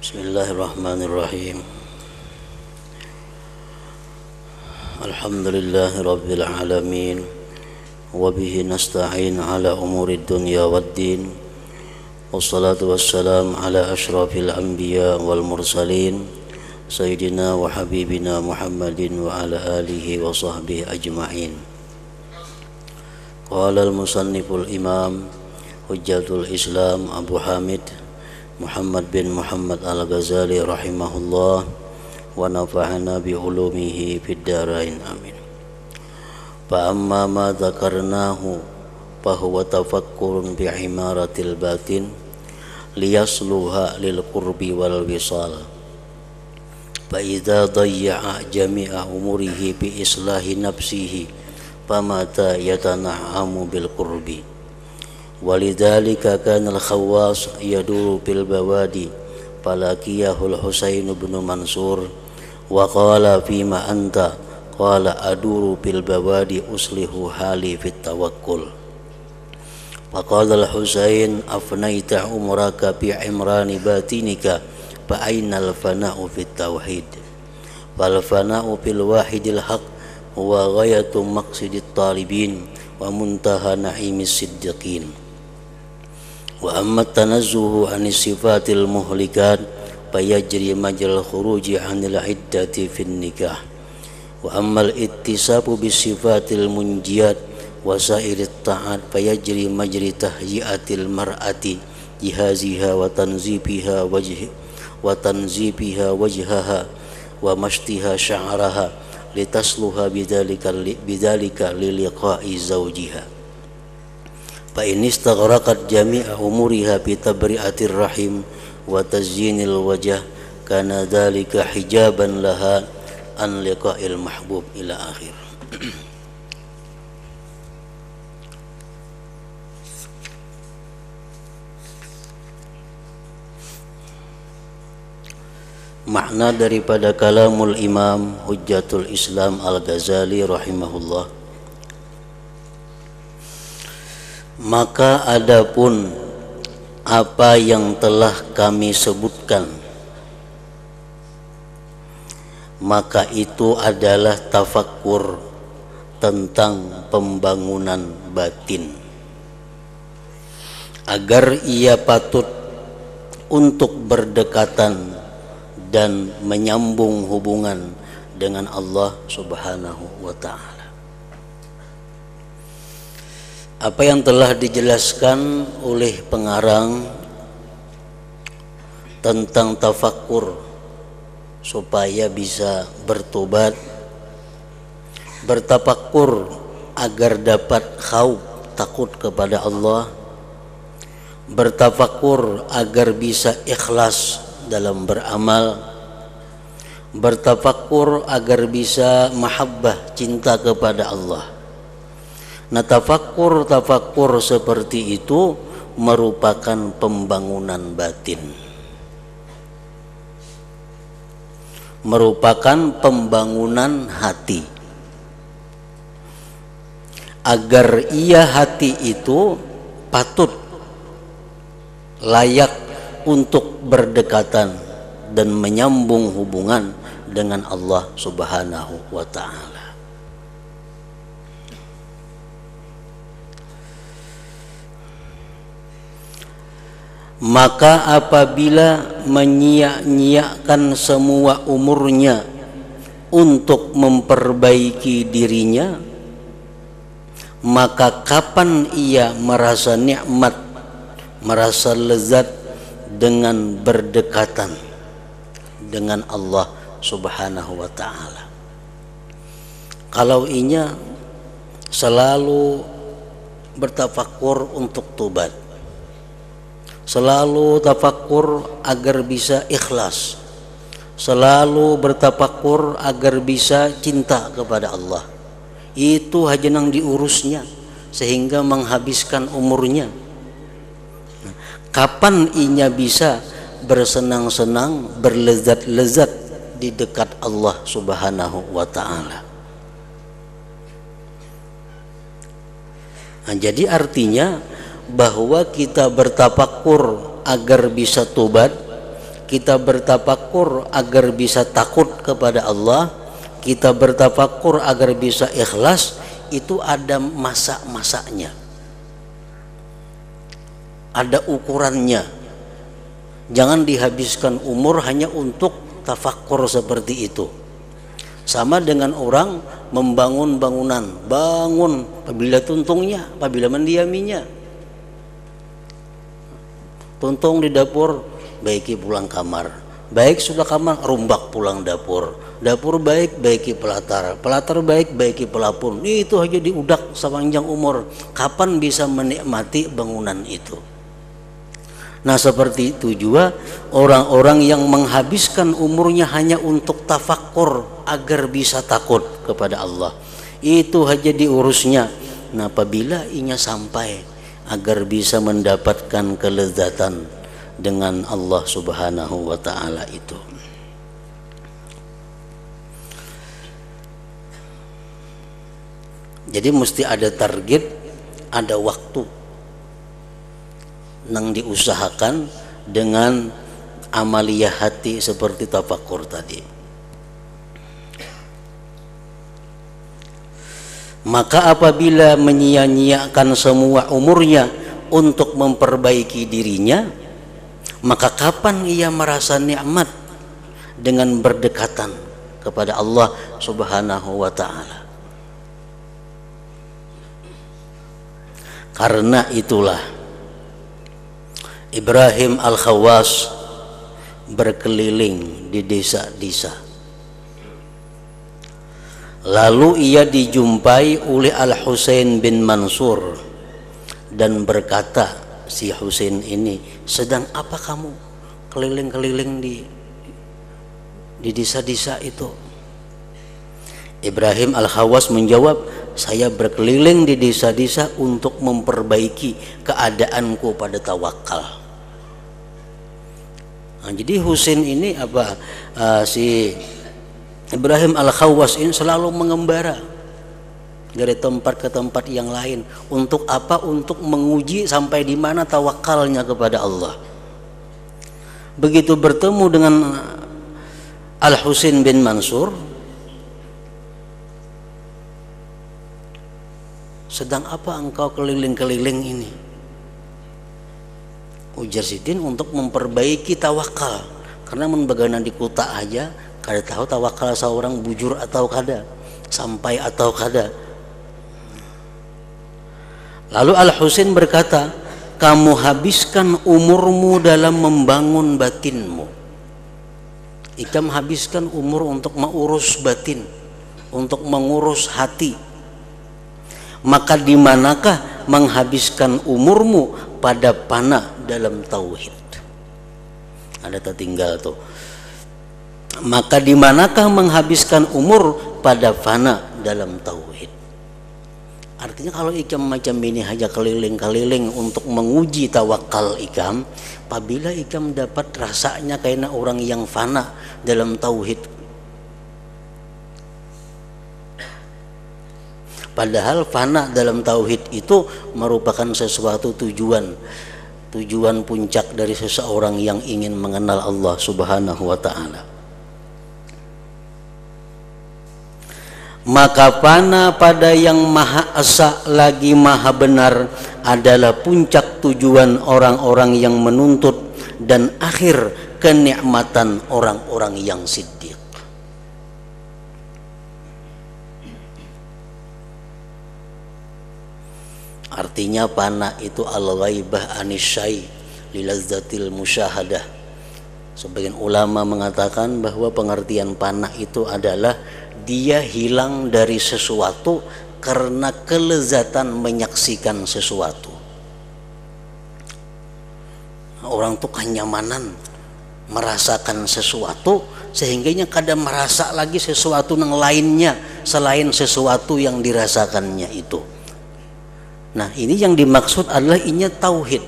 Bismillahirrahmanirrahim. Alhamdulillahi rabbil alamin. Wa bihi nasta'in ala umurid dunya waddin. Wassalatu wassalam ala ashrafil anbiya wal mursalin Sayyidina wa habibina Muhammadin wa ala alihi wa sahbihi ajma'in. Qala al-musanniful imam Hujjatul Islam Abu Hamid Muhammad bin Muhammad Al-Ghazali rahimahullah wa nafa'ana bi ulumihi fid dharain amin. Fa amma ma dzakarnahu fa huwa tafakkurun bi imaratil batin liyasluha lil qurbi wal wisal. Fa idza dayya'a jami'a umurihi bi islahi nafsihi famata yatana'amu bil qurbi. Walidzalika kana al-Khawwas yaduru bil bawadi falakiyahul Husain bin Mansur wa qala fima anta qala aduru bil bawadi uslihu hali fit tawakkul. Wa qala al-Husain afnaita umraka bi imrani batinika fa ainal fana'u fit tauhid wal fana'u fil wahidil haq huwa ghayatu maqsidit talibin wa muntaha na'imis siddiqin. Wa amma tanazzuhu anis sifatil muhlikat fayajri majral khuruji anil iddati fin nikah. Wa ammal ittisabu bis sifatil munjiyat wa sairit ta'at fayajri majri tahyiatil mar'ati jihaziha wa tanzibiha wajhaha wa mashtiha sya'raha litasluha bidzalika liliqa'i zawjiha. Fa in istaghraqat jami'a umuriha bi tabri'atir rahim wa tazyinil wajh kana dzalika hijaban laha an liqa'il mahbub ila akhir. Makna daripada kalamul Imam Hujjatul Islam Al-Ghazali rahimahullah. Maka adapun apa yang telah kami sebutkan, maka itu adalah tafakkur tentang pembangunan batin agar ia patut untuk berdekatan dan menyambung hubungan dengan Allah Subhanahu wa ta'ala. Apa yang telah dijelaskan oleh pengarang tentang tafakkur supaya bisa bertobat, bertafakkur agar dapat khauf, takut kepada Allah, bertafakkur agar bisa ikhlas dalam beramal, bertafakkur agar bisa mahabbah, cinta kepada Allah. Nah, tafakkur seperti itu merupakan pembangunan batin, merupakan pembangunan hati, agar ia hati itu patut layak untuk berdekatan dan menyambung hubungan dengan Allah Subhanahu wa ta'ala. Maka apabila menyia-nyiakan semua umurnya untuk memperbaiki dirinya, maka kapan ia merasa nikmat, merasa lezat dengan berdekatan dengan Allah Subhanahu wa ta'ala? Kalau inya selalu bertafakkur untuk tobat, selalu tafakkur agar bisa ikhlas, selalu bertafakkur agar bisa cinta kepada Allah, itu hajenang diurusnya sehingga menghabiskan umurnya. Kapan inya bisa bersenang-senang, berlezat-lezat di dekat Allah Subhanahu wa ta'ala? Nah, jadi artinya bahwa kita bertafakkur agar bisa tobat, kita bertafakur agar bisa takut kepada Allah, kita bertafakur agar bisa ikhlas, itu ada masa-masanya, ada ukurannya. Jangan dihabiskan umur hanya untuk tafakur seperti itu. Sama dengan orang membangun bangunan, bangun apabila tuntungnya, apabila mendiaminya. Tuntung di dapur, baiki pulang kamar. Baik sudah kamar, rumbak pulang dapur. Dapur baik, baiki pelatar. Pelatar baik, baiki pelapun. Itu aja diudak sepanjang umur. Kapan bisa menikmati bangunan itu? Nah, seperti itu juga orang-orang yang menghabiskan umurnya hanya untuk tafakur agar bisa takut kepada Allah. Itu aja diurusnya. Nah, apabila inya sampai agar bisa mendapatkan kelezatan dengan Allah Subhanahu wa ta'ala itu. Jadi mesti ada target, ada waktu yang diusahakan dengan amaliyah hati seperti tafakur tadi. Maka apabila menyia-nyiakan semua umurnya untuk memperbaiki dirinya, maka kapan ia merasa nikmat dengan berdekatan kepada Allah Subhanahu wa ta'ala? Karena itulah Ibrahim Al-Khawas berkeliling di desa-desa. Lalu ia dijumpai oleh Al-Husain bin Mansur dan berkata, si Husain ini, sedang apa kamu keliling-keliling di desa-desa itu? Ibrahim Al-Khawas menjawab, saya berkeliling di desa-desa untuk memperbaiki keadaanku pada tawakal. Nah, jadi Husain ini si Ibrahim Al-Khawas ini selalu mengembara dari tempat ke tempat yang lain. Untuk apa? Untuk menguji sampai di mana tawakalnya kepada Allah. Begitu bertemu dengan Al-Husain bin Mansur, sedang apa engkau keliling-keliling ini? Ujar Sidin, untuk memperbaiki tawakal. Karena membagana di kota aja kada tahu tawakal seorang bujur atau kada, sampai atau kada. Lalu Al-Husain berkata, kamu habiskan umurmu dalam membangun batinmu. Ikam habiskan umur untuk mengurus batin, untuk mengurus hati. Maka di manakah menghabiskan umurmu pada fana dalam tauhid? Ada tertinggal tuh. Maka di manakah menghabiskan umur pada fana dalam tauhid? Artinya kalau ikam macam ini hanya keliling-keliling untuk menguji tawakal ikam, apabila ikam dapat rasanya kayak orang yang fana dalam tauhid. Padahal fana dalam tauhid itu merupakan sesuatu tujuan puncak dari seseorang yang ingin mengenal Allah Subhanahu wa ta'ala. Maka fana pada yang maha esa lagi maha benar adalah puncak tujuan orang-orang yang menuntut dan akhir kenikmatan orang-orang yang siddiq. Artinya fana itu al-ghaibah anisyai lilazzatil musyahadah. Sebagian ulama mengatakan bahwa pengertian fana itu adalah dia hilang dari sesuatu karena kelezatan menyaksikan sesuatu. Orang tuh kenyamanan merasakan sesuatu sehingganya kadang merasa lagi sesuatu yang lainnya selain sesuatu yang dirasakannya itu. Nah, ini yang dimaksud adalah inya tauhid.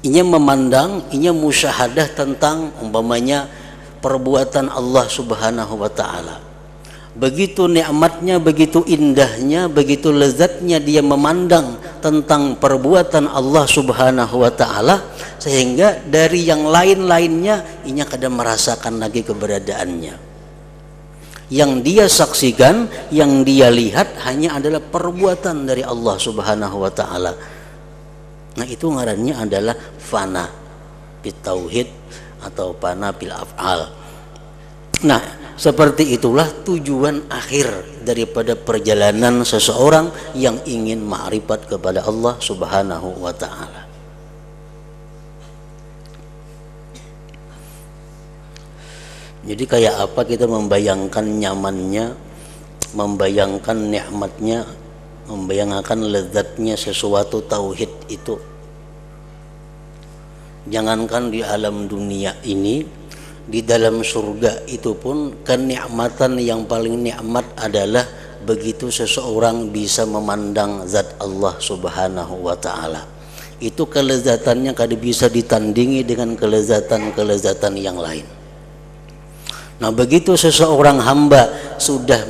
Inya memandang, inya musyahadah tentang umpamanya perbuatan Allah Subhanahu wa ta'ala. Begitu nikmatnya, begitu indahnya, begitu lezatnya dia memandang tentang perbuatan Allah Subhanahu wa taala, sehingga dari yang lain-lainnya inya kada merasakan lagi keberadaannya. Yang dia saksikan, yang dia lihat hanya adalah perbuatan dari Allah Subhanahu wa taala. Nah, itu ngarannya adalah fana fit tauhid atau fana fil af'al. Nah, seperti itulah tujuan akhir daripada perjalanan seseorang yang ingin ma'rifat kepada Allah Subhanahu wa taala. Jadi kayak apa kita membayangkan nyamannya, membayangkan nikmatnya, membayangkan lezatnya sesuatu tauhid itu. Jangankan di alam dunia ini, di dalam surga itu pun kenikmatan yang paling nikmat adalah begitu seseorang bisa memandang zat Allah Subhanahu wa taala. Itu kelezatannya kada bisa ditandingi dengan kelezatan-kelezatan yang lain. Nah, begitu seseorang hamba sudah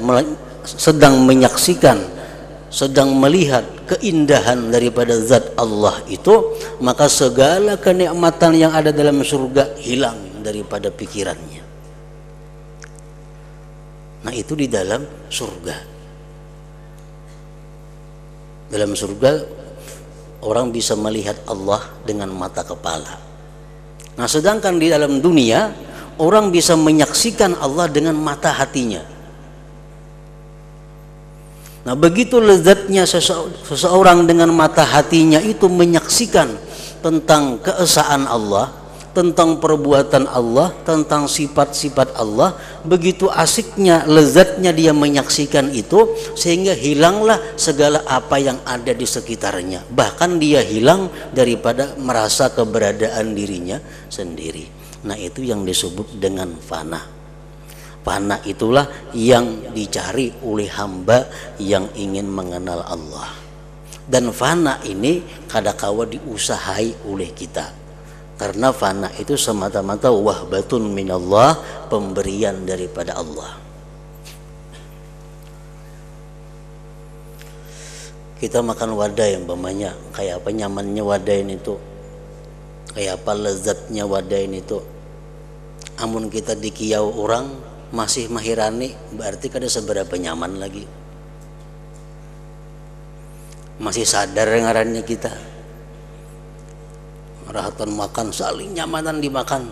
sedang menyaksikan, sedang melihat keindahan daripada zat Allah itu, maka segala kenikmatan yang ada dalam surga hilang daripada pikirannya. Nah, itu di dalam surga. Dalam surga orang bisa melihat Allah dengan mata kepala. Nah, sedangkan di dalam dunia orang bisa menyaksikan Allah dengan mata hatinya. Nah, begitu lezatnya seseorang dengan mata hatinya itu menyaksikan tentang keesaan Allah, tentang perbuatan Allah, tentang sifat-sifat Allah. Begitu asiknya, lezatnya dia menyaksikan itu, sehingga hilanglah segala apa yang ada di sekitarnya. Bahkan dia hilang daripada merasa keberadaan dirinya sendiri. Nah, itu yang disebut dengan fana. Fana itulah yang dicari oleh hamba yang ingin mengenal Allah. Dan fana ini kadakawa diusahai oleh kita. Karena fana itu semata-mata wahbatun minallah, pemberian daripada Allah. Kita makan wadai umpamanya, kayak apa nyamannya wadai itu, kayak apa lezatnya wadai itu. Amun kita dikiau orang masih mahirani, berarti kada seberapa nyaman lagi. Masih sadar ngarannya kita. Rahatan makan saling nyamanan dimakan.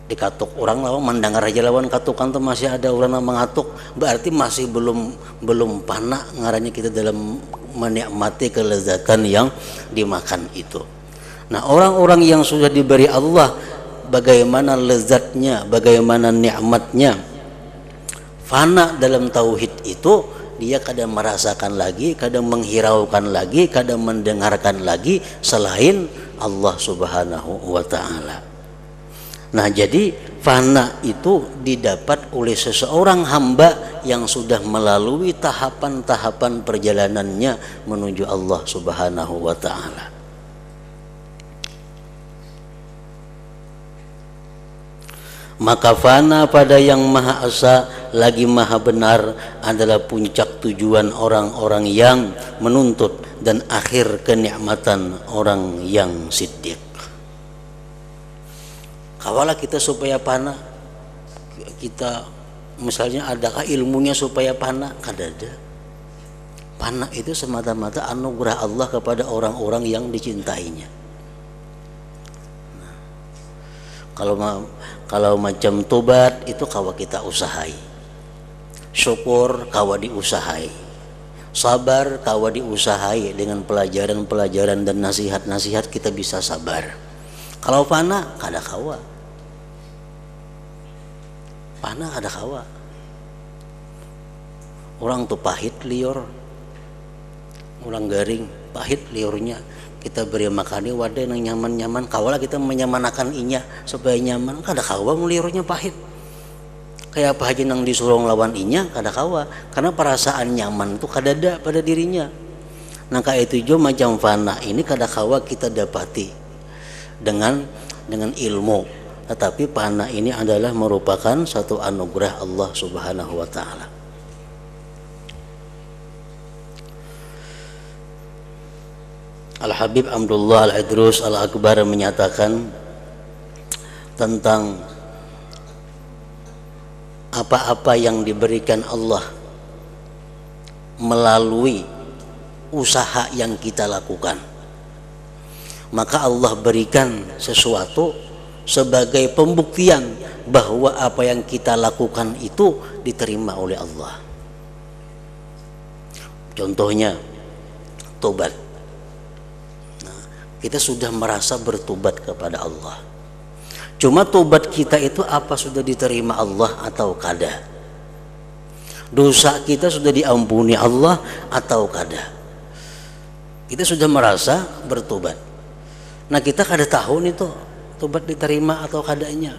Dikatuk orang lawan mandangar aja lawan katukan tuh masih ada orang yang mengatuk, berarti masih belum panak ngarannya kita dalam menikmati kelezatan yang dimakan itu. Nah, orang-orang yang sudah diberi Allah bagaimana lezatnya, bagaimana nikmatnya fana dalam tauhid itu, dia kadang merasakan lagi, kadang menghiraukan lagi, kadang mendengarkan lagi selain Allah Subhanahu wa taala. Nah, jadi fana itu didapat oleh seseorang hamba yang sudah melalui tahapan-tahapan perjalanannya menuju Allah Subhanahu wa taala. Maka fana pada yang maha esa lagi maha benar adalah puncak tujuan orang-orang yang menuntut dan akhir kenikmatan orang yang siddiq. Kawalah kita supaya fana, kita misalnya adakah ilmunya supaya fana? Kada ada. Fana itu semata-mata anugerah Allah kepada orang-orang yang dicintainya. Kalau macam tobat itu kawa kita usahai, syukur kawa diusahai, sabar kawa diusahai, dengan pelajaran-pelajaran dan nasihat-nasihat kita bisa sabar. Kalau fana kada kawa, fana kada kawa. Orang tuh pahit liur, orang garing pahit liurnya. Kita beri makani wadah yang nyaman-nyaman, kawalah kita menyamanakan inya supaya nyaman, kada kawa meliurnya pahit. Kayak apa aja nang disuruh lawan inya kada kawa, karena perasaan nyaman itu kada ada pada dirinya. Nah, kayak itu juga macam fana ini kada kawa kita dapati dengan ilmu, tetapi fana ini adalah merupakan satu anugerah Allah Subhanahu wa taala. Al-Habib Abdullah Al-Idrus Al-Akbar menyatakan tentang apa-apa yang diberikan Allah melalui usaha yang kita lakukan, maka Allah berikan sesuatu sebagai pembuktian bahwa apa yang kita lakukan itu diterima oleh Allah. Contohnya tobat. Nah, kita sudah merasa bertobat kepada Allah. Cuma tobat kita itu apa sudah diterima Allah atau kada? Dosa kita sudah diampuni Allah atau kada? Kita sudah merasa bertobat. Nah, kita kada tahu nih tuh tobat diterima atau kadanya.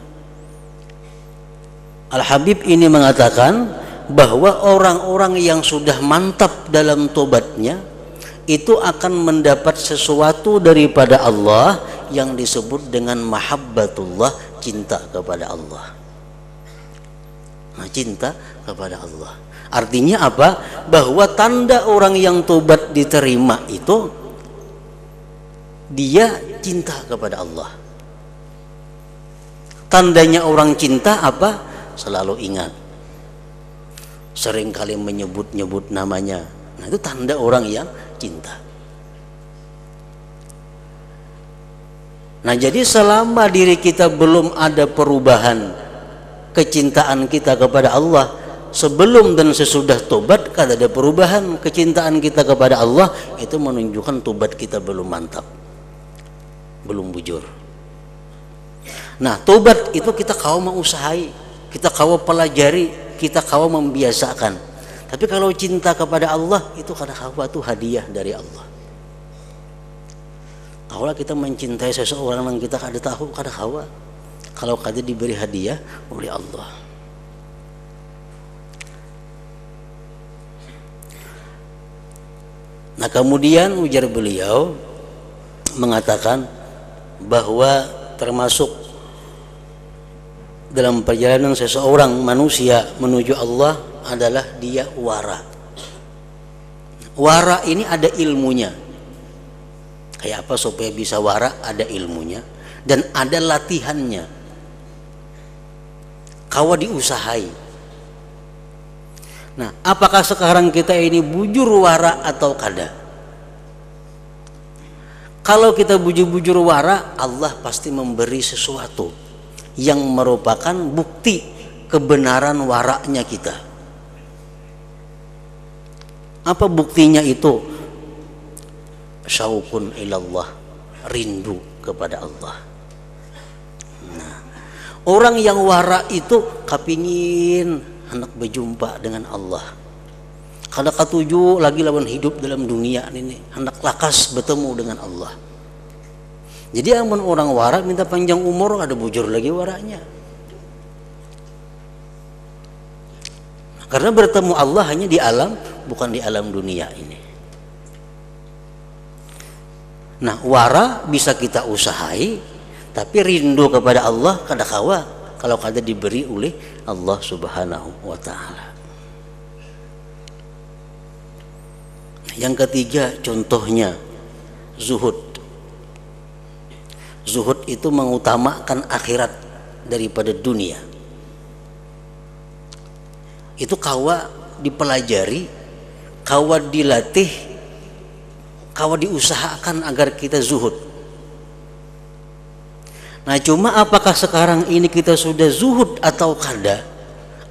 Al-Habib ini mengatakan bahwa orang-orang yang sudah mantap dalam tobatnya itu akan mendapat sesuatu daripada Allah yang disebut dengan mahabbatullah, cinta kepada Allah. Nah, cinta kepada Allah artinya apa? Bahwa tanda orang yang tobat diterima itu dia cinta kepada Allah. Tandanya orang cinta apa? Selalu ingat, seringkali menyebut-nyebut namanya. Nah, itu tanda orang yang cinta. Nah, jadi selama diri kita belum ada perubahan kecintaan kita kepada Allah, sebelum dan sesudah tobat kada ada perubahan kecintaan kita kepada Allah, itu menunjukkan tobat kita belum mantap, belum bujur. Nah, tobat itu kita kau mau usahai, kita kau pelajari, kita kau membiasakan. Tapi kalau cinta kepada Allah itu kada kau itu hadiah dari Allah. Kalau kita mencintai seseorang yang kita kada tahu, kada kau. Kalau kada diberi hadiah oleh Allah. Nah, kemudian ujar beliau mengatakan bahwa termasuk dalam perjalanan seseorang manusia menuju Allah adalah dia wara. Wara ini ada ilmunya. Kayak apa supaya bisa wara? Ada ilmunya dan ada latihannya. Kau diusahai. Nah, apakah sekarang kita ini bujur wara atau kada? Kalau kita bujur-bujur wara, Allah pasti memberi sesuatu yang merupakan bukti kebenaran waraknya kita. Apa buktinya itu? Syauqun ilallah, rindu kepada Allah. Nah, orang yang wara itu kapingin hendak berjumpa dengan Allah. Kada katuju lagi lawan hidup dalam dunia ini, hendak lakas bertemu dengan Allah. Jadi amun orang wara minta panjang umur, ada bujur lagi waranya. Karena bertemu Allah hanya di alam, bukan di alam dunia ini. Nah, wara bisa kita usahai, tapi rindu kepada Allah kada kawa kalau kada diberi oleh Allah Subhanahu wa taala. Yang ketiga contohnya zuhud. Zuhud itu mengutamakan akhirat daripada dunia. Itu kawa dipelajari, kawa dilatih, kawa diusahakan agar kita zuhud. Nah, cuma apakah sekarang ini kita sudah zuhud atau kada?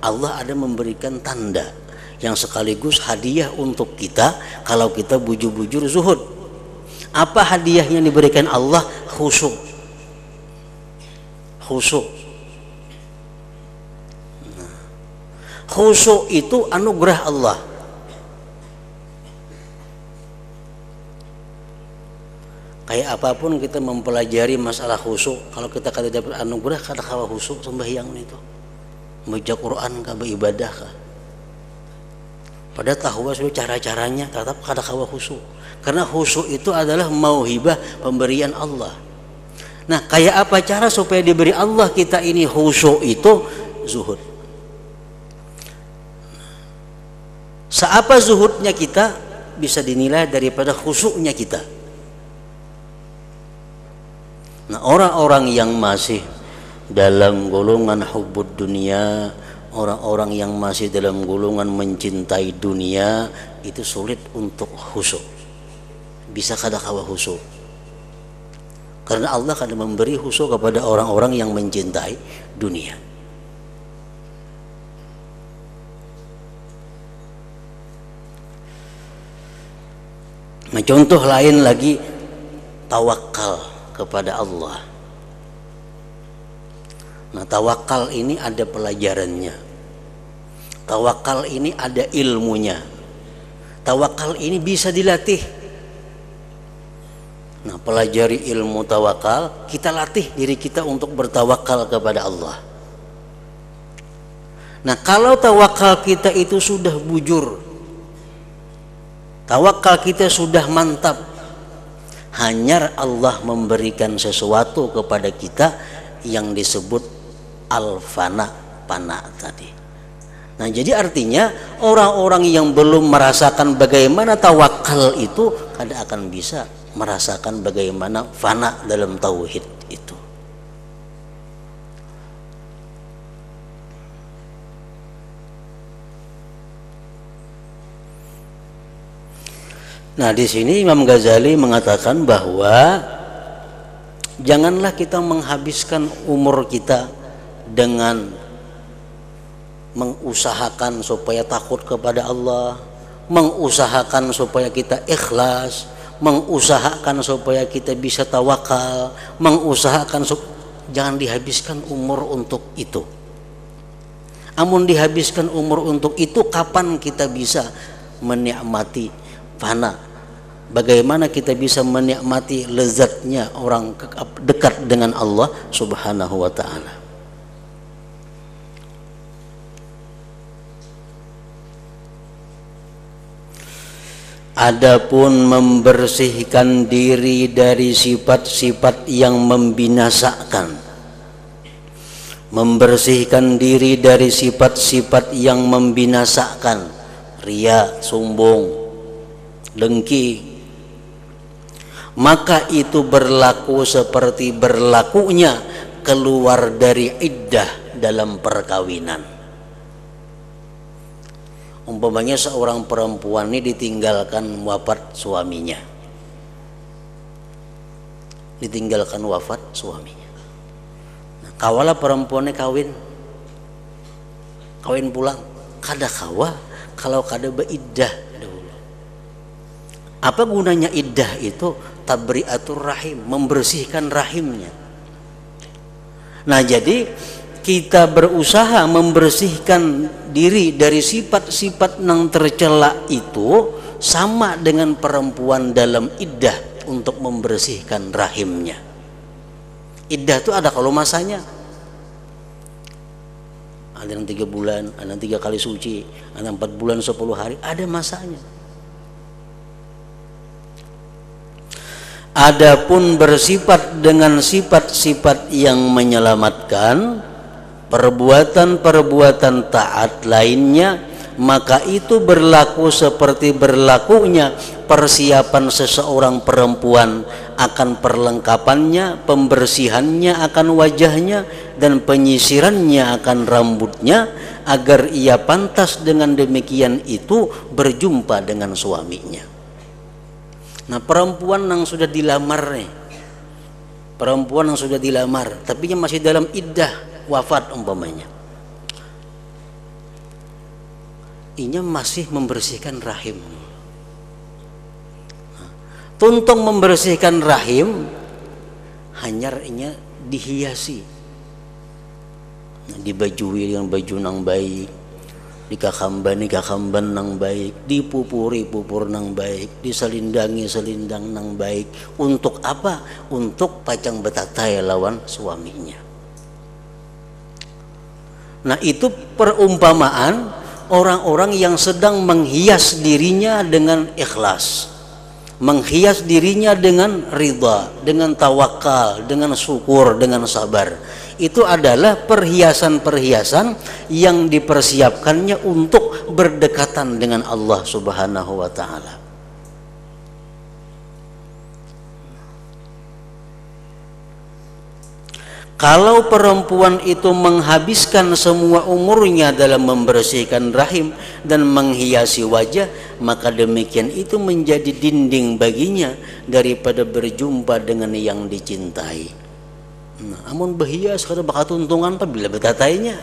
Allah ada memberikan tanda yang sekaligus hadiah untuk kita kalau kita bujur-bujur zuhud. Apa hadiah yang diberikan Allah? Khusyuk. Khusyuk. Nah, khusyuk itu anugerah Allah. Kayak apapun kita mempelajari masalah khusyuk, kalau kita kada dapat anugerah kada kawa khusyuk sembahyang itu. Baca Quran kah, beribadah kah. Pada tahu sudah cara-caranya, tetap kada kawa khusyuk. Karena khusyuk itu adalah mauhibah, pemberian Allah. Nah, kayak apa cara supaya diberi Allah kita ini khusyuk itu? Zuhud. Seapa zuhudnya kita bisa dinilai daripada khusyuknya kita. Nah, orang-orang yang masih dalam golongan hubbud dunia, orang-orang yang masih dalam golongan mencintai dunia, itu sulit untuk khusyuk. Bisa kada kawa khusyuk. Karena Allah akan memberi khusyuk kepada orang-orang yang mencintai dunia. Nah, contoh lain lagi, tawakal kepada Allah. Nah, tawakal ini ada pelajarannya. Tawakal ini ada ilmunya. Tawakal ini bisa dilatih. Nah, pelajari ilmu tawakal, kita latih diri kita untuk bertawakal kepada Allah. Nah, kalau tawakal kita itu sudah bujur, tawakal kita sudah mantap, hanya Allah memberikan sesuatu kepada kita yang disebut al-fana, fana tadi. Nah, jadi artinya orang-orang yang belum merasakan bagaimana tawakal itu kada akan bisa merasakan bagaimana fana dalam tauhid itu. Nah, di sini Imam Ghazali mengatakan bahwa janganlah kita menghabiskan umur kita dengan mengusahakan supaya takut kepada Allah, mengusahakan supaya kita ikhlas, mengusahakan supaya kita bisa tawakal, jangan dihabiskan umur untuk itu. Amun dihabiskan umur untuk itu, kapan kita bisa menikmati fana? Bagaimana kita bisa menikmati lezatnya orang dekat dengan Allah Subhanahu wa ta'ala? Adapun membersihkan diri dari sifat-sifat yang membinasakan, membersihkan diri dari sifat-sifat yang membinasakan, riya, sombong, dengki, maka itu berlaku seperti berlakunya keluar dari iddah dalam perkawinan. Umpamanya seorang perempuan ini ditinggalkan wafat suaminya, ditinggalkan wafat suaminya. Nah, kawala perempuannya kawin pulang, kada kawa kalau kada beiddah dulu. Apa gunanya iddah itu? Tabriatur rahim, membersihkan rahimnya. Nah, jadi kita berusaha membersihkan diri dari sifat-sifat yang tercela itu sama dengan perempuan dalam iddah untuk membersihkan rahimnya. Iddah itu ada kalau masanya. Ada yang 3 bulan, ada yang 3 kali suci, ada 4 bulan 10 hari, ada masanya. Adapun bersifat dengan sifat-sifat yang menyelamatkan, perbuatan-perbuatan taat lainnya, maka itu berlaku seperti berlakunya persiapan seseorang perempuan akan perlengkapannya, pembersihannya akan wajahnya, dan penyisirannya akan rambutnya, agar ia pantas dengan demikian itu berjumpa dengan suaminya. Nah, perempuan yang sudah dilamar nih, perempuan yang sudah dilamar tapi yang masih dalam iddah wafat umpamanya, inya masih membersihkan rahim. Nah, tuntung membersihkan rahim, hanya inya dihiasi, nah, dibajui dengan baju nang baik, dikakamban nang baik, dipupuri pupur nang baik, diselindangi selindang nang baik. Untuk apa? Untuk pacang betatai lawan suaminya. Nah, itu perumpamaan orang-orang yang sedang menghias dirinya dengan ikhlas, menghias dirinya dengan ridha, dengan tawakal, dengan syukur, dengan sabar. Itu adalah perhiasan-perhiasan yang dipersiapkannya untuk berdekatan dengan Allah Subhanahu wa ta'ala. Kalau perempuan itu menghabiskan semua umurnya dalam membersihkan rahim dan menghiasi wajah, maka demikian itu menjadi dinding baginya daripada berjumpa dengan yang dicintai. Nah, amun berhias kada bakal tuntungan apabila betatainya.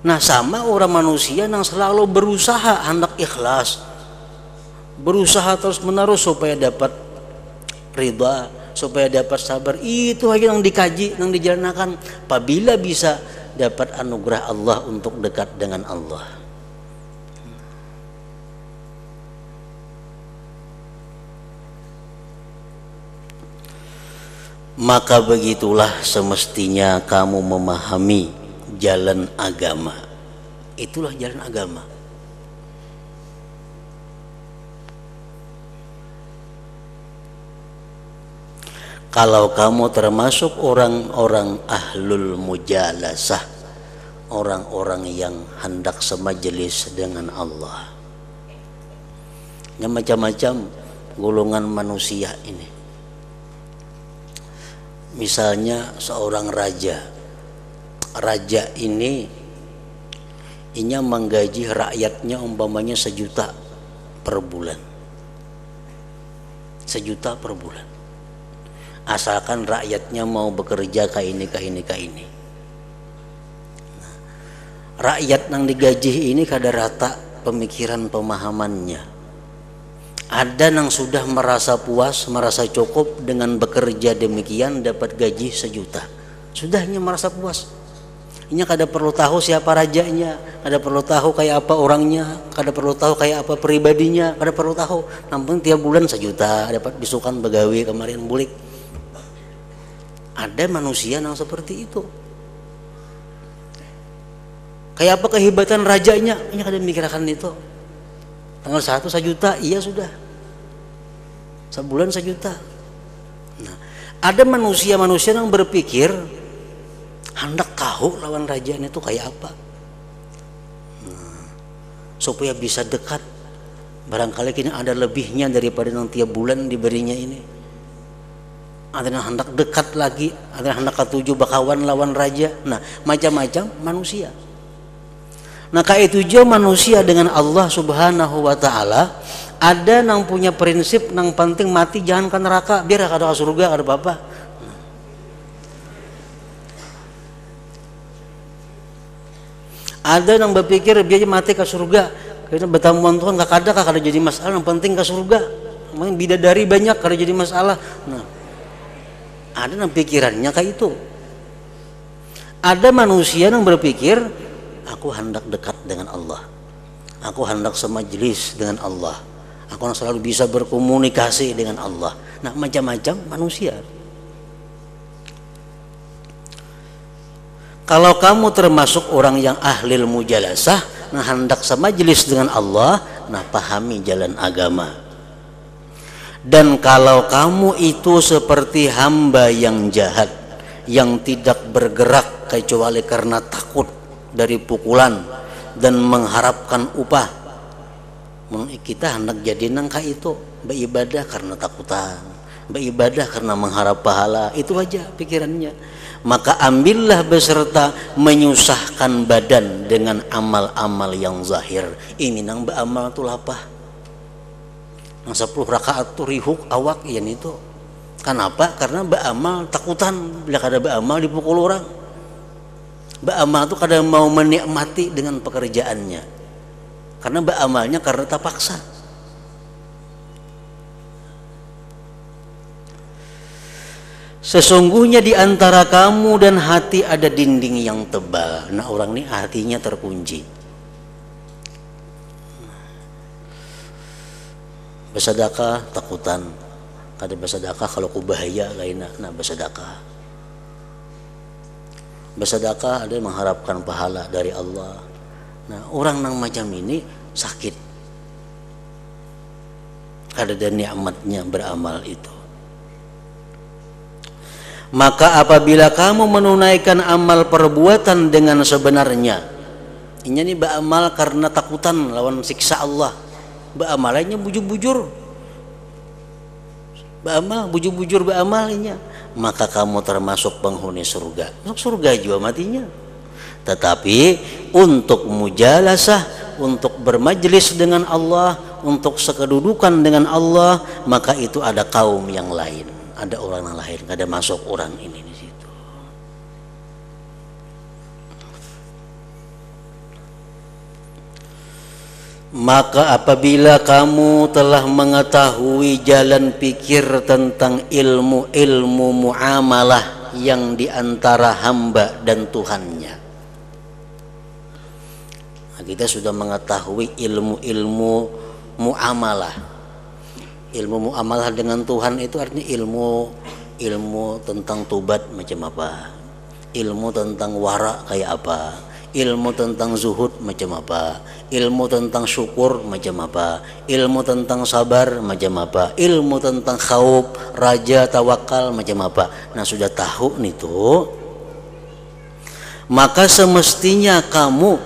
Nah, sama orang manusia yang selalu berusaha hendak ikhlas, berusaha terus menerus supaya dapat ridha, supaya dapat sabar. Itu aja yang dikaji, yang dijalankan. Apabila bisa dapat anugerah Allah untuk dekat dengan Allah. Maka begitulah semestinya kamu memahami jalan agama. Itulah jalan agama. Kalau kamu termasuk orang-orang ahlul mujalasah, orang-orang yang hendak semajelis dengan Allah. Yang macam-macam golongan manusia ini. Misalnya seorang raja. Raja ini inya menggaji rakyatnya umpamanya 1 juta per bulan. 1 juta per bulan. Asalkan rakyatnya mau bekerja ke ini. Nah, rakyat yang digaji ini kada rata pemikiran pemahamannya. Ada yang sudah merasa puas, merasa cukup dengan bekerja demikian dapat gaji 1 juta. Sudahnya merasa puas. Ini kada perlu tahu siapa rajanya, kada perlu tahu kayak apa orangnya, kada perlu tahu kayak apa pribadinya, kada perlu tahu. Namun tiap bulan 1 juta dapat bisukan begawi kemarin bulik. Ada manusia yang seperti itu. Kayak apa kehebatan rajanya, ini kada mikirkan itu. Tanggal 1 juta, iya sudah. Sebulan 1 juta. Nah, ada manusia-manusia yang berpikir hendak tahu lawan rajanya itu kayak apa. Nah, supaya bisa dekat. Barangkali kini ada lebihnya daripada yang tiap bulan diberinya ini. Ada yang hendak dekat lagi, ada yang hendak ketujuh bakawan lawan raja. Nah, macam-macam manusia. Nah, kayak itu juga manusia dengan Allah Subhanahu wa taala ada yang punya prinsip yang penting mati jangan ke neraka, biar kada ke surga kada apa-apa. Ada yang berpikir biar mati ke surga, kita bertamuan Tuhan kada jadi masalah, yang penting ke surga. Main bidadari banyak kada jadi masalah. Nah, ada yang pikirannya kayak itu. Ada manusia yang berpikir aku hendak dekat dengan Allah, aku hendak semajelis dengan Allah, aku selalu bisa berkomunikasi dengan Allah. Nah, macam-macam manusia. Kalau kamu termasuk orang yang ahlil mujalasah, nah hendak semajelis dengan Allah, nah pahami jalan agama. Dan kalau kamu itu seperti hamba yang jahat, yang tidak bergerak kecuali karena takut dari pukulan dan mengharapkan upah, kita hendak jadi nangka itu beribadah karena takutan, beribadah karena mengharap pahala, itu aja pikirannya. Maka ambillah beserta menyusahkan badan dengan amal-amal yang zahir. Ini nang beramal tu lapah, nang 10 rakaat tu rihuk awak yan itu. Kenapa? Karena beramal takutan bila kada beramal dipukul orang. Beramal itu kadang mau menikmati dengan pekerjaannya, karena beramalnya karena terpaksa. Sesungguhnya di antara kamu dan hati ada dinding yang tebal. Nah, orang ini hatinya terkunci. Bersedekah takutan, kada bersedekah kalau ku bahaya lainnya. Nah, bersedekah. Bersedekah ada yang mengharapkan pahala dari Allah. Nah, orang yang macam ini sakit. Ada nikmatnya beramal itu. Maka apabila kamu menunaikan amal perbuatan dengan sebenarnya, ini beramal karena takutan lawan siksa Allah, beramalannya bujur-bujur, beramal, bujur-bujur beramalnya, maka kamu termasuk penghuni surga. Masuk surga juga matinya. Tetapi untuk mujalasah, untuk bermajlis dengan Allah, untuk sekedudukan dengan Allah, maka itu ada kaum yang lain, ada orang yang lain, nggak ada masuk orang ini di situ. Maka apabila kamu telah mengetahui jalan pikir tentang ilmu-ilmu muamalah yang diantara hamba dan Tuhannya, nah, kita sudah mengetahui ilmu-ilmu muamalah. Ilmu muamalah dengan Tuhan itu artinya ilmu tentang tobat macam apa, ilmu tentang wara kayak apa, ilmu tentang zuhud macam apa, ilmu tentang syukur macam apa, ilmu tentang sabar macam apa, ilmu tentang khauf, raja, tawakal macam apa. Nah sudah tahu nih tuh, maka semestinya kamu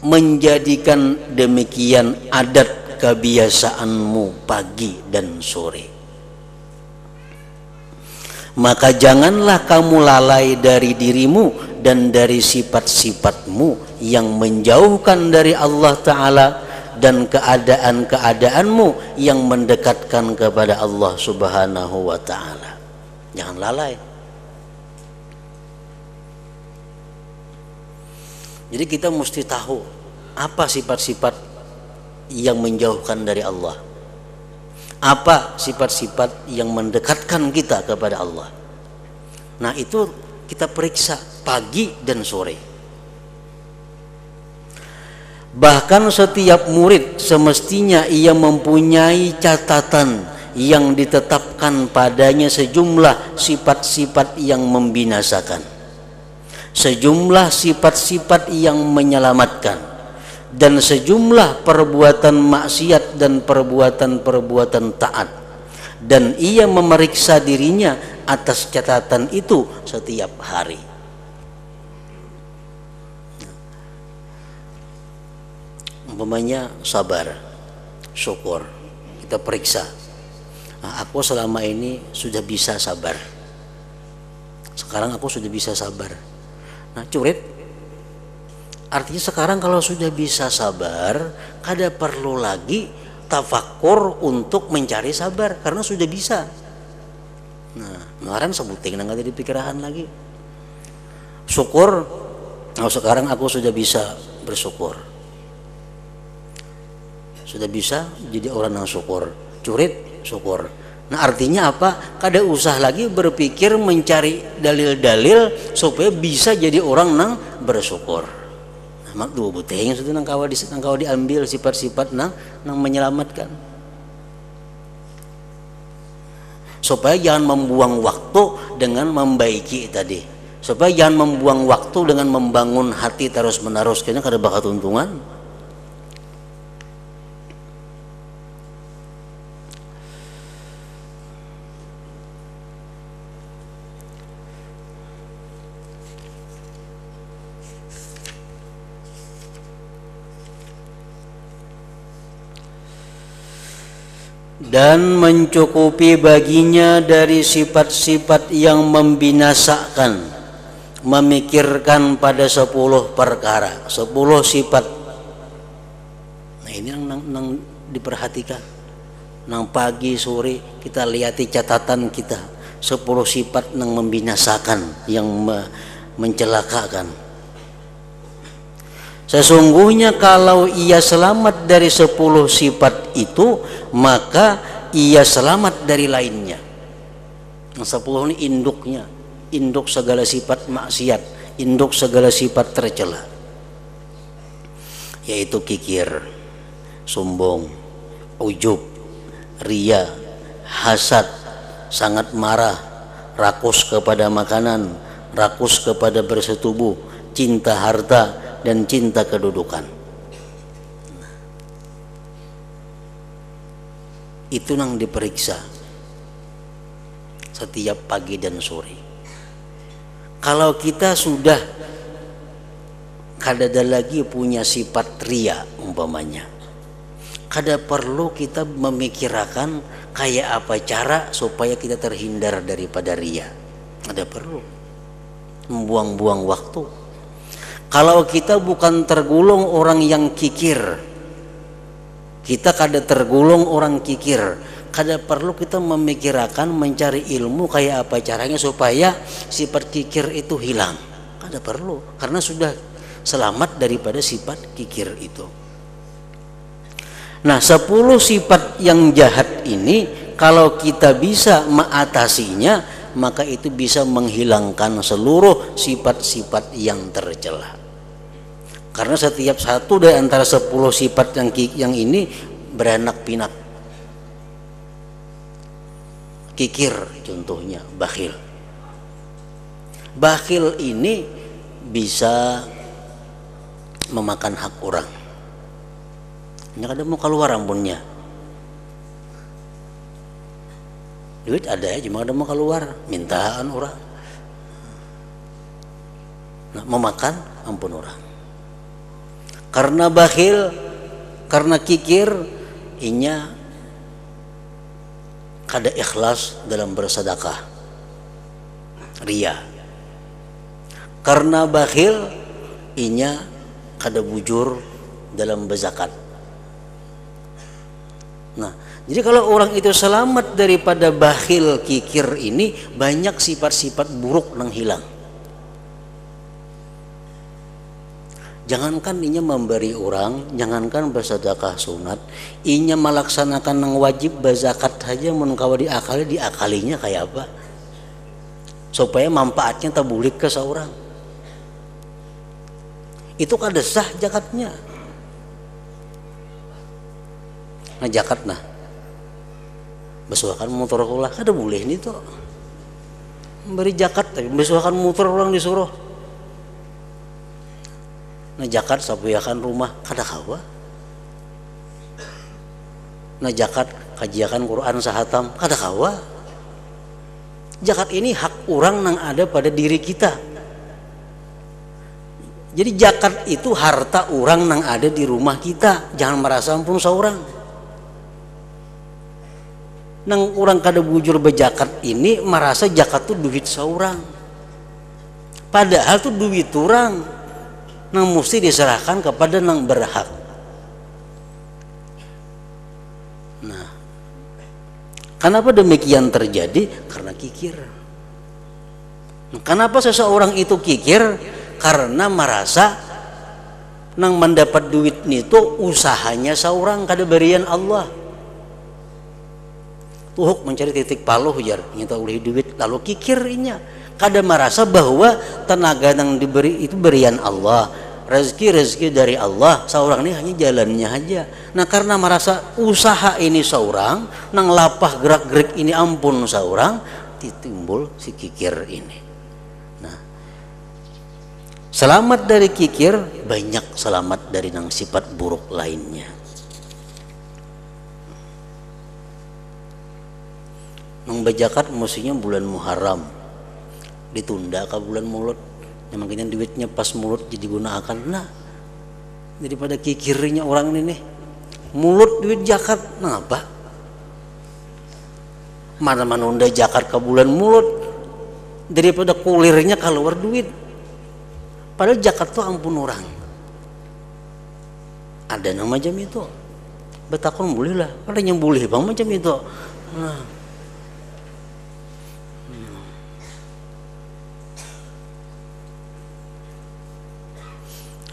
menjadikan demikian adat kebiasaanmu pagi dan sore. Maka janganlah kamu lalai dari dirimu dan dari sifat-sifatmu yang menjauhkan dari Allah Ta'ala dan keadaan-keadaanmu yang mendekatkan kepada Allah Subhanahu wa Ta'ala. Jangan lalai. Jadi kita mesti tahu apa sifat-sifat yang menjauhkan dari Allah, apa sifat-sifat yang mendekatkan kita kepada Allah. Nah itu kita periksa pagi dan sore. Bahkan setiap murid semestinya ia mempunyai catatan yang ditetapkan padanya sejumlah sifat-sifat yang membinasakan, sejumlah sifat-sifat yang menyelamatkan, dan sejumlah perbuatan maksiat dan perbuatan-perbuatan taat, dan ia memeriksa dirinya atas catatan itu setiap hari. Umpamanya sabar, syukur, kita periksa. Nah, aku selama ini sudah bisa sabar, sekarang aku sudah bisa sabar. Nah curit, artinya sekarang kalau sudah bisa sabar, kada perlu lagi tafakur untuk mencari sabar karena sudah bisa. Nah, kemarin sebuting nggak ada pikiran lagi. Syukur, oh sekarang aku sudah bisa bersyukur, sudah bisa jadi orang yang syukur. Curit, syukur. Nah artinya apa? Kada usah lagi berpikir mencari dalil-dalil supaya bisa jadi orang yang bersyukur. Mak dua buteng sudah nang kawa diambil sifat-sifat nang menyelamatkan. Supaya jangan membuang waktu dengan membaiki tadi. Supaya jangan membuang waktu dengan membangun hati terus-menerus, karena kada bakal untungan. Dan mencukupi baginya dari sifat-sifat yang membinasakan, memikirkan pada 10 perkara, 10 sifat. Nah ini yang diperhatikan. Nang pagi sore kita lihati catatan kita, 10 sifat yang membinasakan, yang mencelakakan. Sesungguhnya kalau ia selamat dari 10 sifat itu, maka ia selamat dari lainnya. Yang 10 ini induknya, induk segala sifat maksiat, induk segala sifat tercela, yaitu kikir, sombong, ujub, ria, hasad, sangat marah, rakus kepada makanan, rakus kepada bersetubuh, cinta harta, dan cinta kedudukan. Itu yang diperiksa setiap pagi dan sore. Kalau kita sudah kada ada lagi punya sifat ria umpamanya, kada perlu kita memikirkan kayak apa cara supaya kita terhindar daripada riya. Kada perlu membuang-buang waktu. Kalau kita bukan tergolong orang yang kikir, kita kada tergolong orang kikir, kada perlu kita memikirkan mencari ilmu kayak apa caranya supaya sifat kikir itu hilang. Kada perlu, karena sudah selamat daripada sifat kikir itu. Nah, 10 sifat yang jahat ini kalau kita bisa mengatasinya, maka itu bisa menghilangkan seluruh sifat-sifat yang tercela. Karena setiap satu dari antara 10 sifat yang ini beranak pinak. Kikir contohnya, bakhil. Bakhil ini bisa memakan hak orang. Ini kada mau keluar ampunnya. Duit ada ya, cuma kada mau keluar, mintaan orang. Nah, memakan ampun orang. Karena bakhil, karena kikir, inya kada ikhlas dalam bersedekah. Riya. Karena bakhil, inya kada bujur dalam berzakat. Nah, jadi kalau orang itu selamat daripada bakhil kikir ini, banyak sifat-sifat buruk yang hilang. Jangankan inya memberi orang, jangankan bersedekah sunat, inya melaksanakan yang wajib berzakat saja mun kawa diakalinya kayak apa? Supaya manfaatnya tabulik ke seorang. Itu kada sah zakatnya. Nah, zakat nah besuakan motor kula kada boleh nih tuh beri zakat tapi besuakan motor orang disuruh. Nah, zakat sapuyakan rumah kada kawa. Nah, zakat kajiakan Quran sahatam kada kawa. Zakat ini hak orang yang ada pada diri kita. Jadi zakat itu harta orang yang ada di rumah kita, jangan merasa ampun seorang. Nang orang kada bujur bejakat ini merasa zakat tuh duit seorang, padahal tuh duit orang nang mesti diserahkan kepada nang berhak. Nah, kenapa demikian terjadi? Karena kikir. Kenapa seseorang itu kikir? Karena merasa nang mendapat duit itu usahanya seorang, kada berian Allah. Tuhuk mencari titik paluh jar nyata oleh duit lalu kikirnya, kada merasa bahwa tenaga yang diberi itu berian Allah, rezeki dari Allah, seorang ini hanya jalannya aja. Nah, karena merasa usaha ini seorang, nang lapah gerak-gerik ini ampun seorang, timbul si kikir ini. Nah, selamat dari kikir, banyak selamat dari nang sifat buruk lainnya. Nang bajakat mestinya bulan Muharram, ditunda ke bulan Mulut. Yang makanya duitnya pas Mulut jadi gunakan. Nah, daripada kikirnya orang ini nih, Mulut duit zakat, nah apa? Mana menunda zakat ke bulan Mulut daripada kulirnya keluar duit. Padahal zakat tuh ampun orang. Ada yang macam itu. Betakon boleh lah, ada yang boleh bang macam itu. Nah,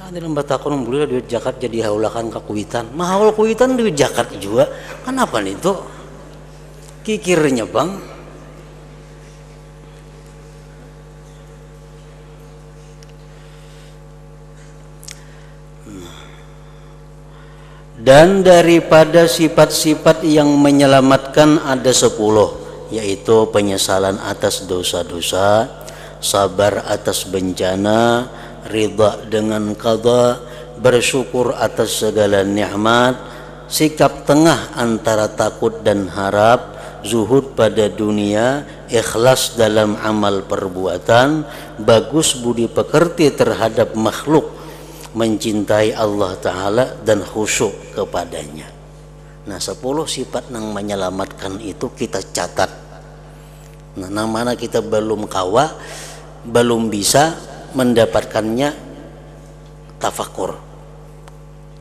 dalam batakon boleh duit zakat jadi haulakan ke kuitan. Mahal kuitan duit zakat juga. Kenapa nih itu? Kikirnya bang. Dan daripada sifat-sifat yang menyelamatkan ada 10, yaitu penyesalan atas dosa-dosa, sabar atas bencana, ridha dengan qada, bersyukur atas segala nikmat, sikap tengah antara takut dan harap, zuhud pada dunia, ikhlas dalam amal perbuatan, bagus budi pekerti terhadap makhluk, mencintai Allah Ta'ala dan khusyuk kepadanya. Nah 10 sifat yang menyelamatkan itu kita catat. Nah mana kita belum kawa, belum bisa mendapatkannya, tafakur,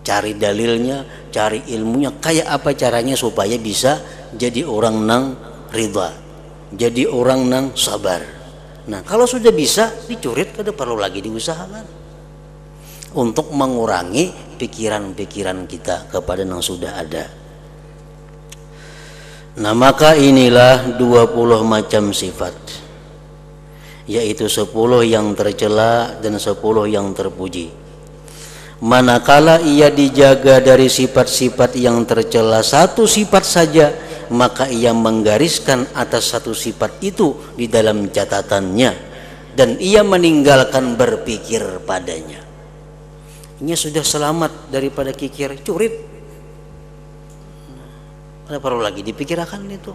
cari dalilnya, cari ilmunya, kayak apa caranya supaya bisa jadi orang nang ridha, jadi orang nang sabar. Nah kalau sudah bisa dicurit, kada perlu lagi diusahakan untuk mengurangi pikiran-pikiran kita kepada yang sudah ada. Nah maka inilah 20 macam sifat, yaitu 10 yang tercela dan 10 yang terpuji. Manakala ia dijaga dari sifat-sifat yang tercela satu sifat saja, maka ia menggariskan atas satu sifat itu di dalam catatannya dan ia meninggalkan berpikir padanya. Ini sudah selamat daripada kikir curit. Tidak perlu lagi dipikirkan itu.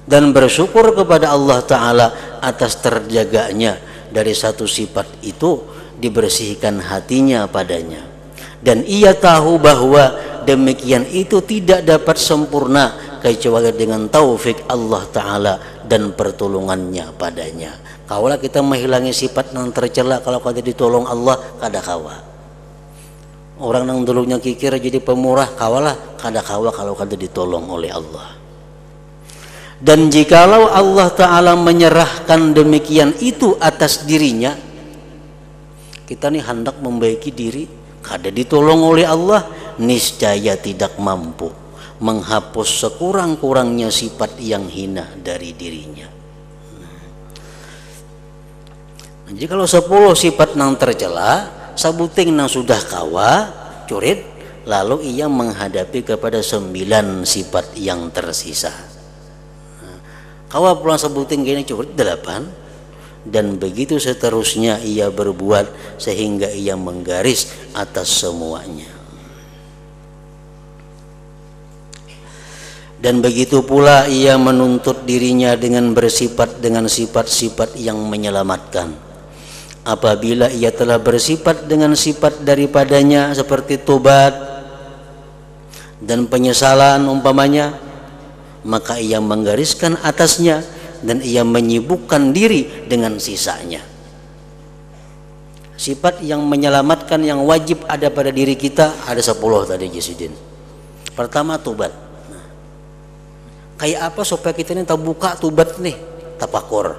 Dan bersyukur kepada Allah Ta'ala atas terjaganya dari satu sifat itu, dibersihkan hatinya padanya. Dan ia tahu bahwa demikian itu tidak dapat sempurna kecuali dengan taufik Allah Ta'ala dan pertolongannya padanya. Kaulah kita menghilangi sifat yang tercela, kalau kada ditolong Allah kada kawa. Orang yang dulunya kikir jadi pemurah, kawalah kada kawa kalau kada ditolong oleh Allah. Dan jikalau Allah Ta'ala menyerahkan demikian itu atas dirinya, kita nih hendak membaiki diri, kada ditolong oleh Allah, niscaya tidak mampu menghapus sekurang-kurangnya sifat yang hina dari dirinya. Nah, jikalau 10 sifat yang tercela sabuting nang sudah kawa curit, lalu ia menghadapi kepada 9 sifat yang tersisa. Kawa pulang sabuting gini curit 8, dan begitu seterusnya ia berbuat sehingga ia menggaris atas semuanya. Dan begitu pula ia menuntut dirinya dengan bersifat dengan sifat-sifat yang menyelamatkan. Apabila ia telah bersifat dengan sifat daripadanya seperti tobat dan penyesalan umpamanya, maka ia menggariskan atasnya dan ia menyibukkan diri dengan sisanya. Sifat yang menyelamatkan yang wajib ada pada diri kita ada 10 tadi Jisidin. Pertama tobat. Nah, kayak apa supaya kita ini terbuka tobat nih? Tafakur.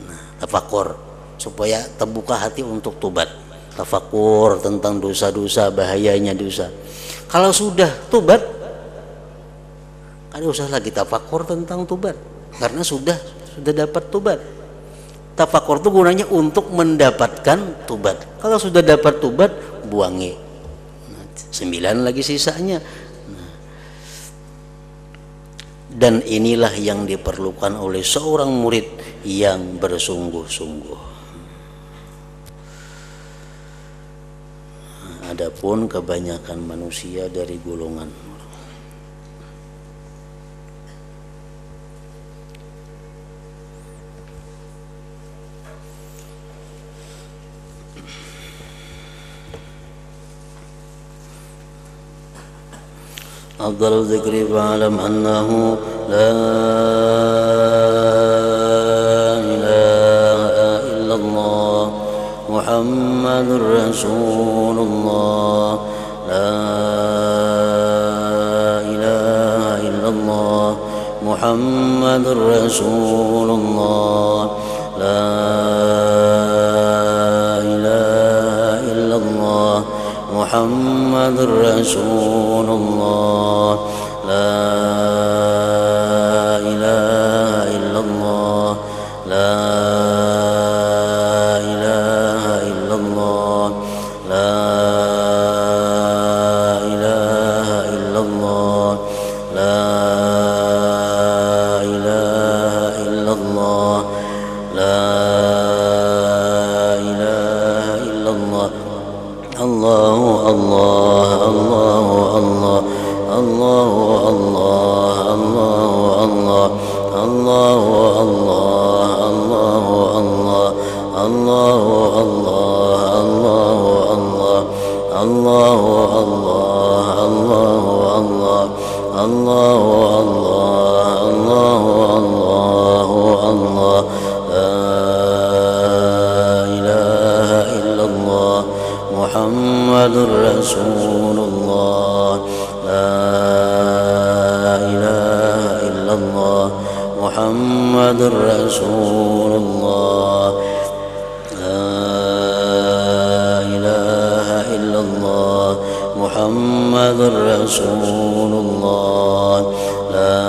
Nah, tafakur supaya terbuka hati untuk tobat, tafakur tentang dosa-dosa, bahayanya dosa. Kalau sudah tobat, kada usah lagi tafakur tentang tobat, karena sudah dapat tobat. Tafakur itu gunanya untuk mendapatkan tobat. Kalau sudah dapat tobat, buangi. 9 lagi sisanya. Dan inilah yang diperlukan oleh seorang murid yang bersungguh-sungguh. Adapun kebanyakan manusia dari golongan afdal dzikri fa'lam annahu la ilaha illallah Muhammadur Rasulullah, la ilaha illallah Muhammadur Rasulullah, la ilaha illallah Muhammadur Rasulullah, la ilaha illallah, la Allah الله الله الله لا إله إلا الله محمد رسول الله لا إله إلا الله محمد رسول الله لا إله إلا الله محمد رسول الله لا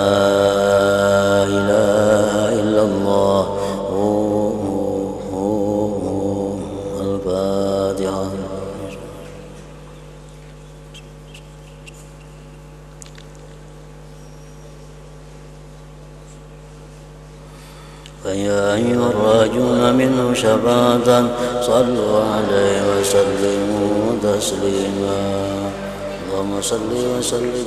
إله إلا الله الفاتحة. فيا أيها الراجون منه شفاعة صلوا عليه وسلموا تسليما اللهم صل وسلم